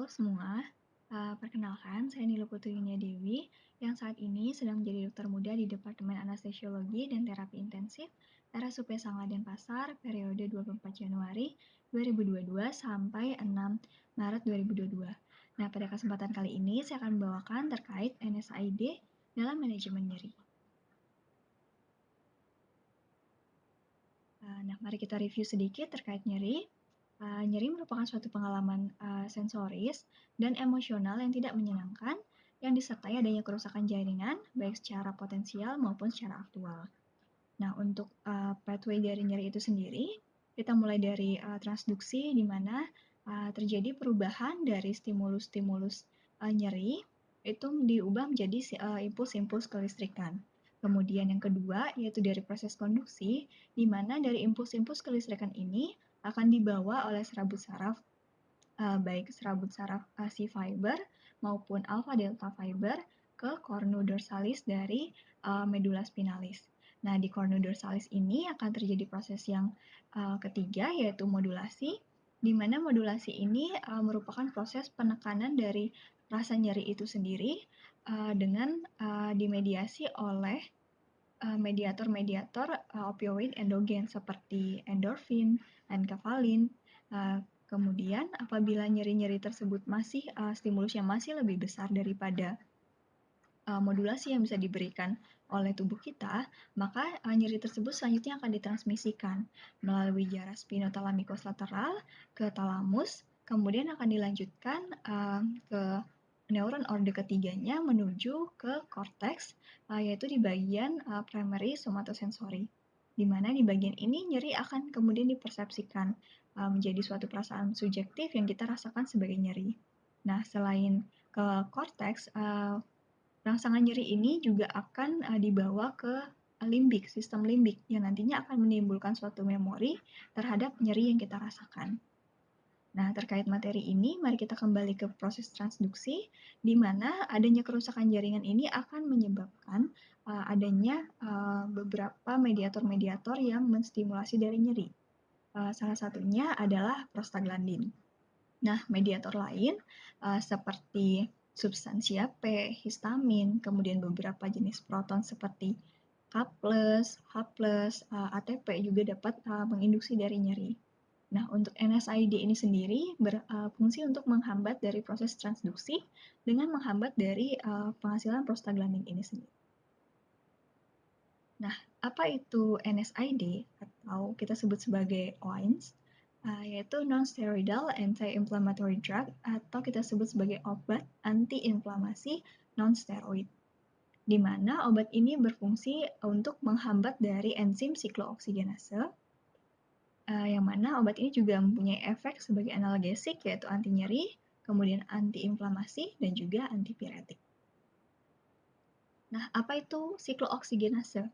Halo semua, perkenalkan saya Nilo Putrinya Dewi yang saat ini sedang menjadi dokter muda di Departemen Anestesiologi dan Terapi Intensif RSUP Sangla Denpasar periode 24 Januari 2022 sampai 6 Maret 2022. Nah, pada kesempatan kali ini saya akan membawakan terkait NSAID dalam manajemen nyeri. Nah, mari kita review sedikit terkait nyeri. Nyeri merupakan suatu pengalaman sensoris dan emosional yang tidak menyenangkan yang disertai adanya kerusakan jaringan baik secara potensial maupun secara aktual. Nah, untuk pathway dari nyeri itu sendiri, kita mulai dari transduksi di mana terjadi perubahan dari stimulus-stimulus nyeri itu diubah menjadi impuls-impuls kelistrikan. Kemudian yang kedua yaitu dari proses konduksi, di mana dari impuls-impuls kelistrikan ini akan dibawa oleh serabut saraf, baik serabut saraf C fiber maupun alpha delta fiber ke cornudorsalis dari medula spinalis. Nah, di cornudorsalis ini akan terjadi proses yang ketiga yaitu modulasi, di mana modulasi ini merupakan proses penekanan dari rasa nyeri itu sendiri dengan dimediasi oleh mediator-mediator opioid endogen seperti endorfin, enkefalin. Kemudian apabila nyeri-nyeri tersebut masih stimulusnya masih lebih besar daripada modulasi yang bisa diberikan oleh tubuh kita, maka nyeri tersebut selanjutnya akan ditransmisikan melalui jarak spinotalamikos lateral ke talamus, kemudian akan dilanjutkan ke neuron orde ketiganya menuju ke korteks, yaitu di bagian primary somatosensory, di mana di bagian ini nyeri akan kemudian dipersepsikan menjadi suatu perasaan subjektif yang kita rasakan sebagai nyeri. Nah, selain ke korteks, rangsangan nyeri ini juga akan dibawa ke limbik, sistem limbik, yang nantinya akan menimbulkan suatu memori terhadap nyeri yang kita rasakan. Nah, terkait materi ini, mari kita kembali ke proses transduksi, di mana adanya kerusakan jaringan ini akan menyebabkan adanya beberapa mediator-mediator yang menstimulasi dari nyeri. Salah satunya adalah prostaglandin. Nah, mediator lain seperti substansia P, histamin, kemudian beberapa jenis proton seperti K+, H+, ATP juga dapat menginduksi dari nyeri. Nah, untuk NSAID ini sendiri berfungsi untuk menghambat dari proses transduksi dengan menghambat dari penghasilan prostaglandin ini sendiri. Nah, apa itu NSAID atau kita sebut sebagai OINS? Yaitu non-steroidal anti-inflammatory drug atau kita sebut sebagai obat anti-inflamasi non-steroid, di mana obat ini berfungsi untuk menghambat dari enzim siklooksigenase, yang mana obat ini juga mempunyai efek sebagai analgesik yaitu anti nyeri, kemudian anti-inflamasi, dan juga antipiretik. Nah, apa itu siklooksigenase?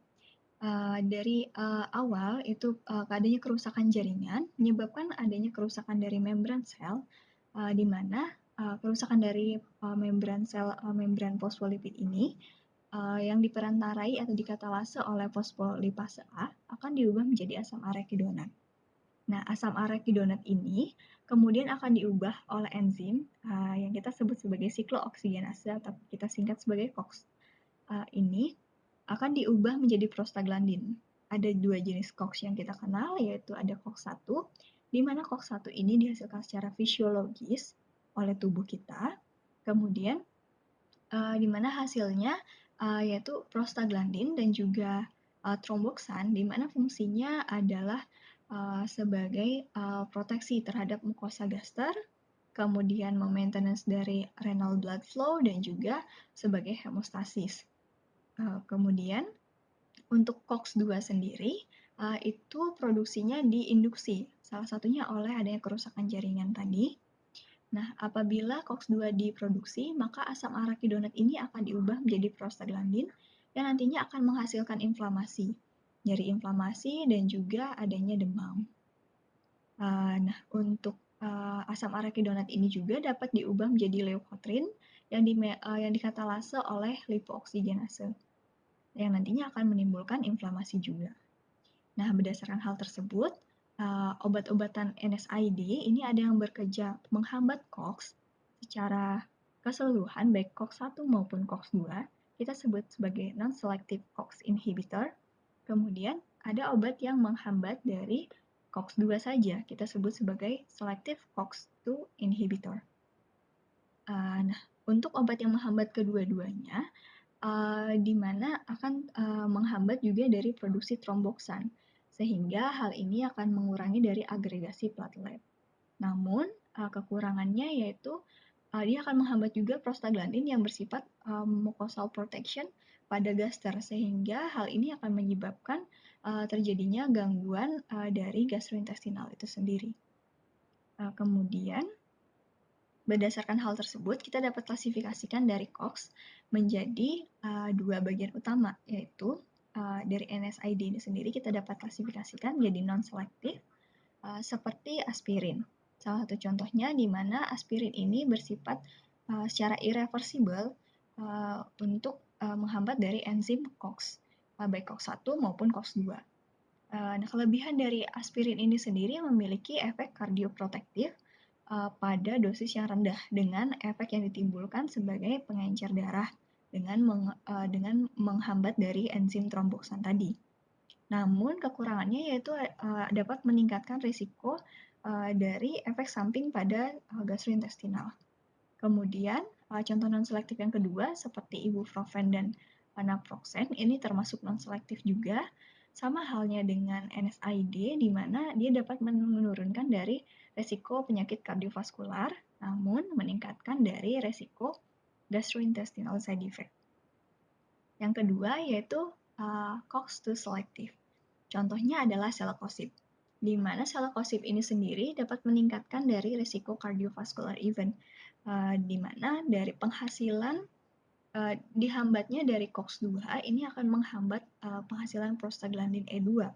Dari awal itu adanya kerusakan jaringan menyebabkan adanya kerusakan dari membran sel, di mana kerusakan dari membran sel membran fosfolipid ini yang diperantarai atau dikatalase oleh fosfolipase A akan diubah menjadi asam arekidonat. Nah, asam arekidonat ini kemudian akan diubah oleh enzim yang kita sebut sebagai siklooksigenase atau kita singkat sebagai COX. Ini akan diubah menjadi prostaglandin. Ada dua jenis COX yang kita kenal, yaitu ada COX-1, di mana COX-1 ini dihasilkan secara fisiologis oleh tubuh kita, kemudian di mana hasilnya yaitu prostaglandin dan juga tromboksan, di mana fungsinya adalah sebagai proteksi terhadap mukosa gaster, kemudian maintenance dari renal blood flow, dan juga sebagai hemostasis. Kemudian untuk COX-2 sendiri itu produksinya diinduksi, salah satunya oleh adanya kerusakan jaringan tadi. Nah, apabila COX-2 diproduksi, maka asam arakidonat ini akan diubah menjadi prostaglandin yang nantinya akan menghasilkan inflamasi, nyeri inflamasi, dan juga adanya demam. Nah, untuk asam arakidonat ini juga dapat diubah menjadi leukotrin yang dikatalase oleh lipooksigenase, yang nantinya akan menimbulkan inflamasi juga. Nah, berdasarkan hal tersebut, obat-obatan NSAID ini ada yang bekerja menghambat COX secara keseluruhan baik COX-1 maupun COX-2 kita sebut sebagai non-selective COX inhibitor. Kemudian ada obat yang menghambat dari COX-2 saja, kita sebut sebagai selective COX-2 inhibitor. Nah, untuk obat yang menghambat kedua-duanya, di mana akan menghambat juga dari produksi tromboksan, sehingga hal ini akan mengurangi dari agregasi platelet. Namun, kekurangannya yaitu dia akan menghambat juga prostaglandin yang bersifat mucosal protection pada gaster, sehingga hal ini akan menyebabkan terjadinya gangguan dari gastrointestinal itu sendiri. Kemudian, berdasarkan hal tersebut, kita dapat klasifikasikan dari COX menjadi dua bagian utama, yaitu dari NSAID ini sendiri kita dapat klasifikasikan jadi non-selektif, seperti aspirin. Salah satu contohnya di mana aspirin ini bersifat secara irreversibel untuk menghambat dari enzim COX, baik COX-1 maupun COX-2. Nah, kelebihan dari aspirin ini sendiri memiliki efek kardioprotektif pada dosis yang rendah dengan efek yang ditimbulkan sebagai pengencer darah dengan menghambat dari enzim tromboksan tadi. Namun kekurangannya yaitu dapat meningkatkan risiko dari efek samping pada gastrointestinal. Kemudian contoh non-selektif yang kedua seperti ibuprofen dan naproxen ini termasuk non-selektif juga, sama halnya dengan NSAID di mana dia dapat menurunkan dari resiko penyakit kardiovaskular, namun meningkatkan dari resiko gastrointestinal side effect. Yang kedua yaitu COX-2 selective. Contohnya adalah selekosip, di mana selekosip ini sendiri dapat meningkatkan dari risiko cardiovascular event, di mana dari penghasilan dihambatnya dari COX-2 ini akan menghambat penghasilan prostaglandin E2.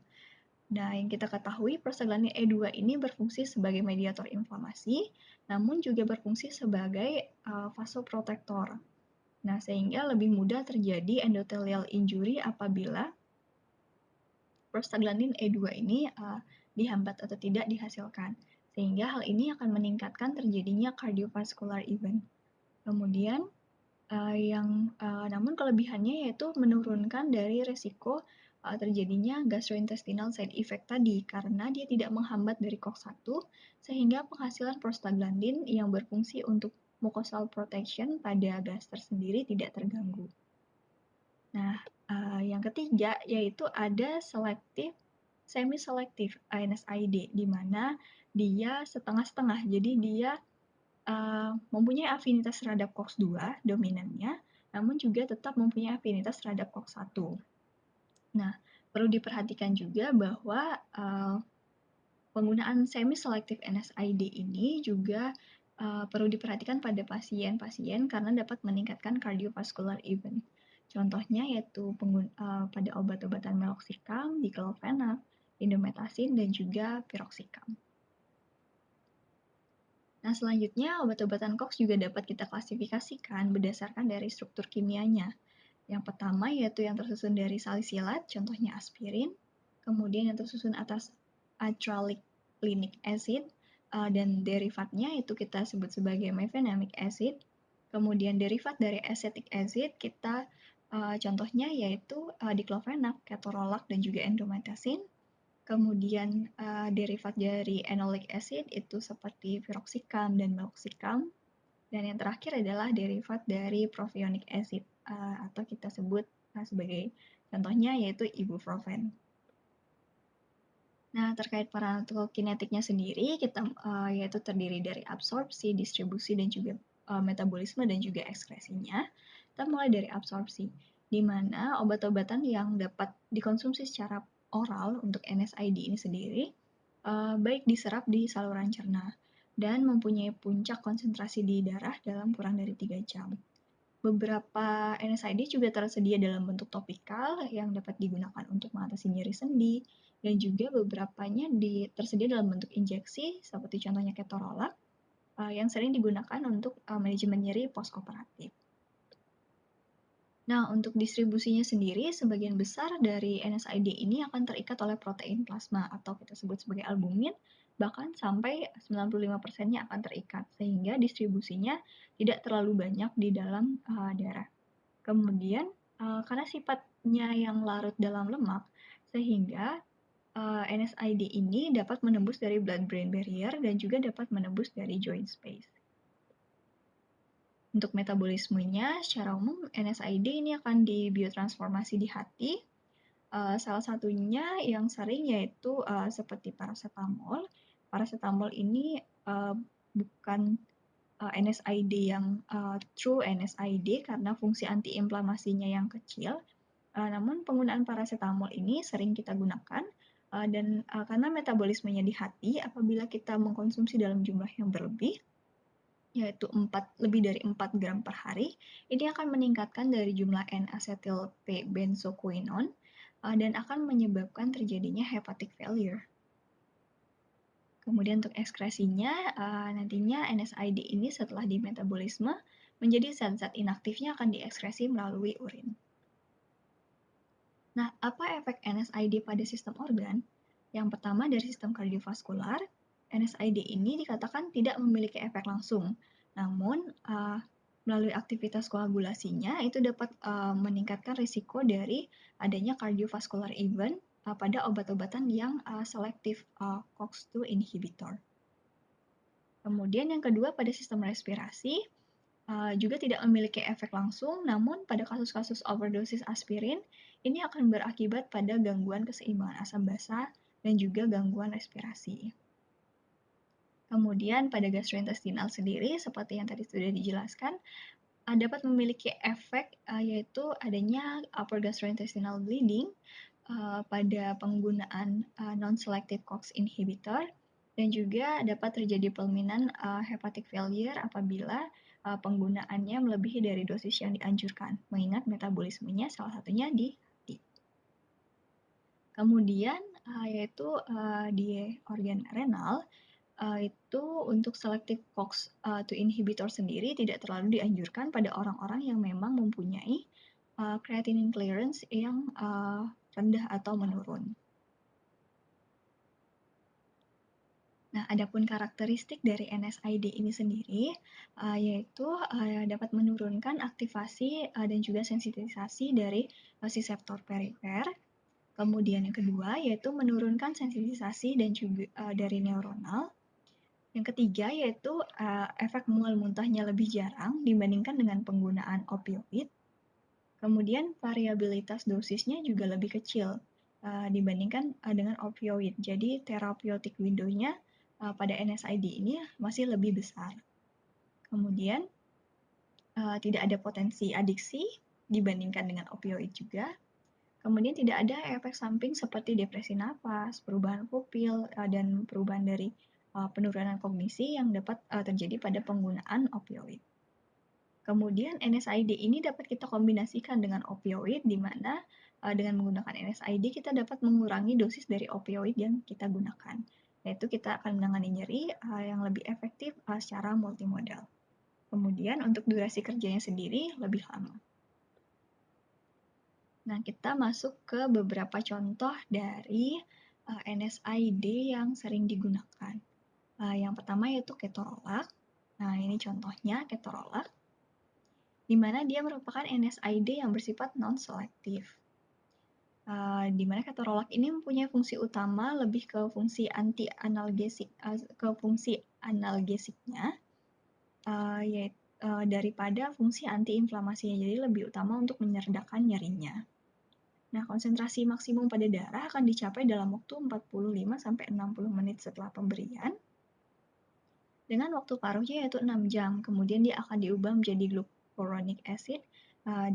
Nah, yang kita ketahui prostaglandin E2 ini berfungsi sebagai mediator inflamasi, namun juga berfungsi sebagai vasoprotektor. Nah, sehingga lebih mudah terjadi endothelial injury apabila prostaglandin E2 ini dihambat atau tidak dihasilkan, sehingga hal ini akan meningkatkan terjadinya cardiovascular event. Kemudian, namun kelebihannya yaitu menurunkan dari resiko terjadinya gastrointestinal side effect tadi, karena dia tidak menghambat dari COX-1, sehingga penghasilan prostaglandin yang berfungsi untuk mucosal protection pada gaster sendiri tidak terganggu. Nah, yang ketiga yaitu ada selektif semi-selektif NSAID, di mana dia setengah-setengah. Jadi dia mempunyai afinitas terhadap COX-2 dominannya, namun juga tetap mempunyai afinitas terhadap COX-1. Nah, perlu diperhatikan juga bahwa penggunaan semi-selektif NSAID ini juga perlu diperhatikan pada pasien-pasien karena dapat meningkatkan cardiovascular event. Contohnya yaitu pada obat-obatan meloxicam, diclofenac, indomethacin, dan juga piroxicam. Nah, selanjutnya obat-obatan COX juga dapat kita klasifikasikan berdasarkan dari struktur kimianya. Yang pertama yaitu yang tersusun dari salisilat, contohnya aspirin. Kemudian yang tersusun atas atraclinic acid, dan derivatnya itu kita sebut sebagai mefenamic acid. Kemudian derivat dari acetic acid kita contohnya yaitu diclofenac, ketorolac, dan juga indomethacin. Kemudian derivat dari enolic acid itu seperti piroxicam dan meloxicam. Dan yang terakhir adalah derivat dari propionic acid atau kita sebut sebagai contohnya yaitu ibuprofen. Nah, terkait farmakokinetiknya sendiri kita yaitu terdiri dari absorpsi, distribusi, dan juga metabolisme dan juga ekskresinya. Kita mulai dari absorpsi, di mana obat-obatan yang dapat dikonsumsi secara oral untuk NSAID ini sendiri baik diserap di saluran cerna dan mempunyai puncak konsentrasi di darah dalam kurang dari 3 jam. Beberapa NSAID juga tersedia dalam bentuk topikal yang dapat digunakan untuk mengatasi nyeri sendi, dan juga beberapanya tersedia dalam bentuk injeksi seperti contohnya ketorolac yang sering digunakan untuk manajemen nyeri postoperatif. Nah, untuk distribusinya sendiri, sebagian besar dari NSAID ini akan terikat oleh protein plasma atau kita sebut sebagai albumin bahkan sampai 95%-nya akan terikat, sehingga distribusinya tidak terlalu banyak di dalam darah. Kemudian, karena sifatnya yang larut dalam lemak, sehingga NSAID ini dapat menembus dari blood-brain barrier dan juga dapat menembus dari joint space. Untuk metabolismenya, secara umum NSAID ini akan dibiotranspormasi di hati. Salah satunya yang sering yaitu seperti paracetamol. Paracetamol ini bukan NSAID yang true NSAID karena fungsi antiinflamasinya yang kecil. Namun penggunaan paracetamol ini sering kita gunakan dan karena metabolismenya di hati, apabila kita mengkonsumsi dalam jumlah yang berlebih, yaitu lebih dari 4 gram per hari, ini akan meningkatkan dari jumlah N-acetyl P-benzoquinone dan akan menyebabkan terjadinya hepatic failure. Kemudian untuk ekskresinya, nantinya NSAID ini setelah dimetabolisme menjadi zat-zat inaktifnya akan diekskresi melalui urin. Nah, apa efek NSAID pada sistem organ? Yang pertama dari sistem kardiovaskular, NSAID ini dikatakan tidak memiliki efek langsung. Namun, melalui aktivitas koagulasinya itu dapat meningkatkan risiko dari adanya cardiovascular event pada obat-obatan yang selektif COX-2 inhibitor. Kemudian yang kedua pada sistem respirasi, juga tidak memiliki efek langsung, namun pada kasus-kasus overdosis aspirin, ini akan berakibat pada gangguan keseimbangan asam basa dan juga gangguan respirasi. Kemudian pada gastrointestinal sendiri, seperti yang tadi sudah dijelaskan, dapat memiliki efek yaitu adanya upper gastrointestinal bleeding pada penggunaan non-selective COX inhibitor dan juga dapat terjadi pelminan hepatic failure apabila penggunaannya melebihi dari dosis yang dianjurkan, mengingat metabolismenya salah satunya di hati. Kemudian yaitu di organ renal, itu untuk selective COX-2 inhibitor sendiri tidak terlalu dianjurkan pada orang-orang yang memang mempunyai creatinine clearance yang rendah atau menurun. Nah, adapun karakteristik dari NSAID ini sendiri yaitu dapat menurunkan aktivasi dan juga sensitisasi dari reseptor perifer. Kemudian yang kedua yaitu menurunkan sensitisasi dan juga dari neuronal. Yang ketiga yaitu efek mual muntahnya lebih jarang dibandingkan dengan penggunaan opioid. Kemudian variabilitas dosisnya juga lebih kecil dibandingkan dengan opioid. Jadi therapeutic window-nya pada NSAID ini masih lebih besar. Kemudian tidak ada potensi adiksi dibandingkan dengan opioid juga. Kemudian tidak ada efek samping seperti depresi napas, perubahan pupil, dan perubahan dari penurunan kognisi yang dapat terjadi pada penggunaan opioid. Kemudian NSAID ini dapat kita kombinasikan dengan opioid, di mana dengan menggunakan NSAID kita dapat mengurangi dosis dari opioid yang kita gunakan. Yaitu kita akan menangani nyeri yang lebih efektif secara multimodal. Kemudian untuk durasi kerjanya sendiri lebih lama. Nah, kita masuk ke beberapa contoh dari NSAID yang sering digunakan. Yang pertama yaitu ketorolac. Nah, ini contohnya ketorolac, di mana dia merupakan NSAID yang bersifat non-selektif. Di mana ketorolac ini mempunyai fungsi utama lebih ke fungsi analgesiknya, yaitu daripada fungsi antiinflamasinya. Jadi lebih utama untuk meredakan nyerinya. Nah, konsentrasi maksimum pada darah akan dicapai dalam waktu 45-60 menit setelah pemberian. Dengan waktu paruhnya yaitu 6 jam. Kemudian dia akan diubah menjadi glucuronic acid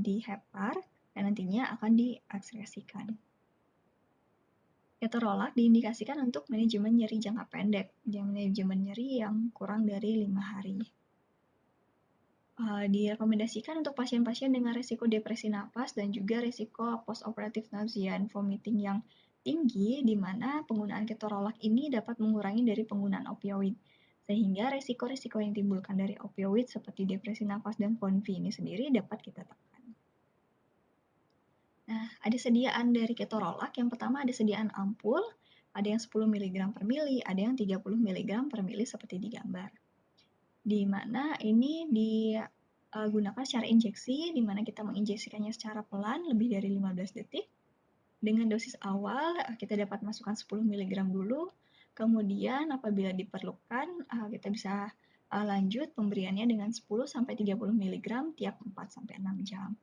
di hepar dan nantinya akan diekskresikan. Ketorolac diindikasikan untuk manajemen nyeri jangka pendek, manajemen nyeri yang kurang dari 5 hari. Direkomendasikan untuk pasien-pasien dengan risiko depresi napas dan juga risiko postoperative nausea and vomiting yang tinggi, di mana penggunaan ketorolac ini dapat mengurangi dari penggunaan opioid, sehingga risiko-risiko yang ditimbulkan dari opioid seperti depresi napas dan PONV ini sendiri dapat kita tekan. Nah, ada sediaan dari ketorolac. Yang pertama ada sediaan ampul, Ada yang 10 mg per mili, ada yang 30 mg per mili seperti di gambar. Di mana ini digunakan secara injeksi, di mana kita menginjeksikannya secara pelan lebih dari 15 detik. Dengan dosis awal kita dapat masukkan 10 mg dulu, kemudian apabila diperlukan kita bisa lanjut pemberiannya dengan 10-30 mg tiap 4-6 jam.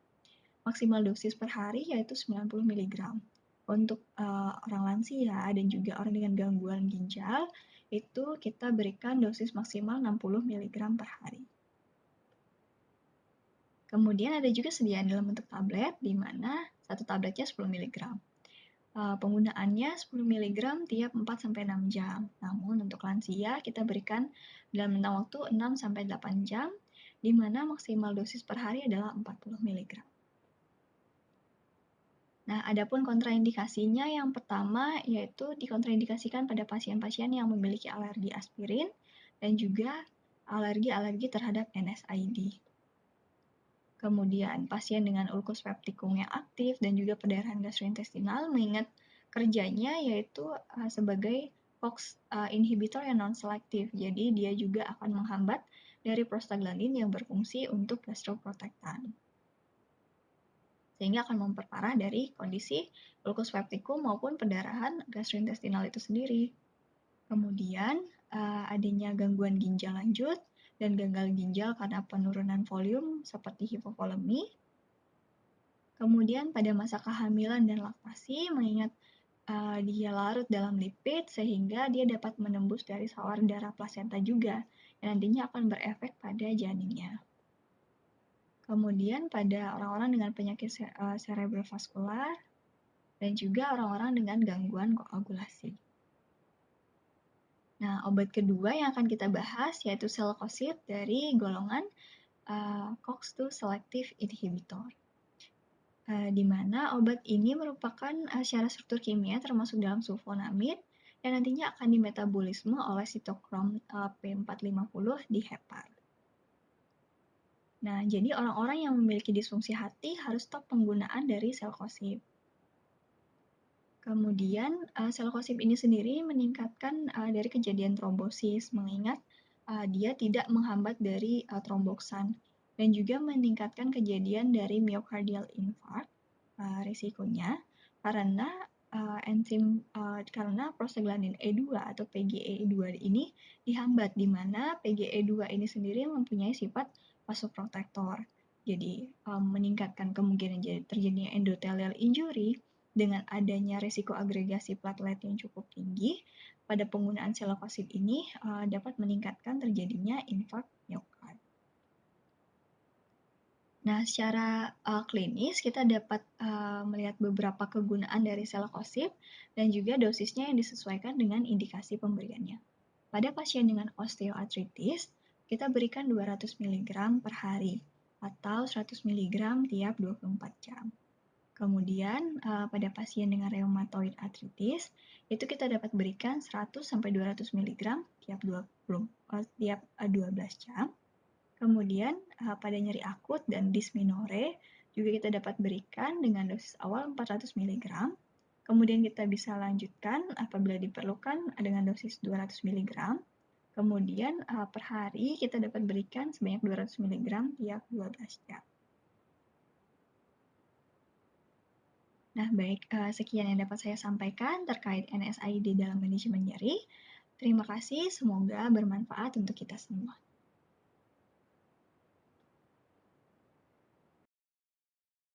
Maksimal dosis per hari yaitu 90 mg. Untuk orang lansia dan juga orang dengan gangguan ginjal, itu kita berikan dosis maksimal 60 mg per hari. Kemudian ada juga sediaan dalam bentuk tablet, di mana satu tabletnya 10 mg. Penggunaannya 10 mg tiap 4-6 jam. Namun untuk lansia kita berikan dalam rentang waktu 6-8 jam, di mana maksimal dosis per hari adalah 40 mg. Nah, adapun kontraindikasinya yang pertama yaitu dikontraindikasikan pada pasien-pasien yang memiliki alergi aspirin dan juga alergi terhadap NSAID. Kemudian pasien dengan ulkus peptikum yang aktif dan juga perdarahan gastrointestinal, mengingat kerjanya yaitu sebagai COX inhibitor yang non-selektif. Jadi dia juga akan menghambat dari prostaglandin yang berfungsi untuk gastroprotektan, sehingga akan memperparah dari kondisi ulkus peptikum maupun perdarahan gastrointestinal itu sendiri. Kemudian adanya gangguan ginjal lanjut dan gagal ginjal karena penurunan volume seperti hipovolemi. Kemudian pada masa kehamilan dan laktasi, mengingat dia larut dalam lipid sehingga dia dapat menembus dari saluran darah plasenta juga, yang nantinya akan berefek pada janinnya. Kemudian pada orang-orang dengan penyakit cerebrovaskular dan juga orang-orang dengan gangguan koagulasi. Nah, obat kedua yang akan kita bahas yaitu seleukosid dari golongan COX-2 selective inhibitor. Di mana obat ini merupakan secara struktur kimia termasuk dalam sulfonamid dan nantinya akan dimetabolisme oleh sitokrom P450 di hepar. Nah, jadi orang-orang yang memiliki disfungsi hati harus stop penggunaan dari seleukosid. Kemudian, seleukosid ini sendiri meningkatkan dari kejadian trombosis, mengingat dia tidak menghambat dari tromboksan dan juga meningkatkan kejadian dari myocardial infarct risikonya karena enzim karena prostaglandin E2 atau PGE2 ini dihambat, di mana PGE2 ini sendiri mempunyai sifat vasoprotektor. Jadi meningkatkan kemungkinan terjadinya endothelial injury dengan adanya risiko agregasi platelet yang cukup tinggi pada penggunaan seleukosid ini dapat meningkatkan terjadinya infark miokard. Nah, secara klinis kita dapat melihat beberapa kegunaan dari seleukosid dan juga dosisnya yang disesuaikan dengan indikasi pemberiannya. Pada pasien dengan osteoartritis, kita berikan 200 mg per hari atau 100 mg tiap 24 jam. Kemudian pada pasien dengan rheumatoid arthritis, itu kita dapat berikan 100-200 mg tiap 12 jam. Kemudian pada nyeri akut dan dysmenorrhea juga kita dapat berikan dengan dosis awal 400 mg. Kemudian kita bisa lanjutkan apabila diperlukan dengan dosis 200 mg. Kemudian per hari kita dapat berikan sebanyak 200 mg tiap 12 jam. Nah, baik, sekian yang dapat saya sampaikan terkait NSAID dalam manajemen nyeri. Terima kasih, semoga bermanfaat untuk kita semua.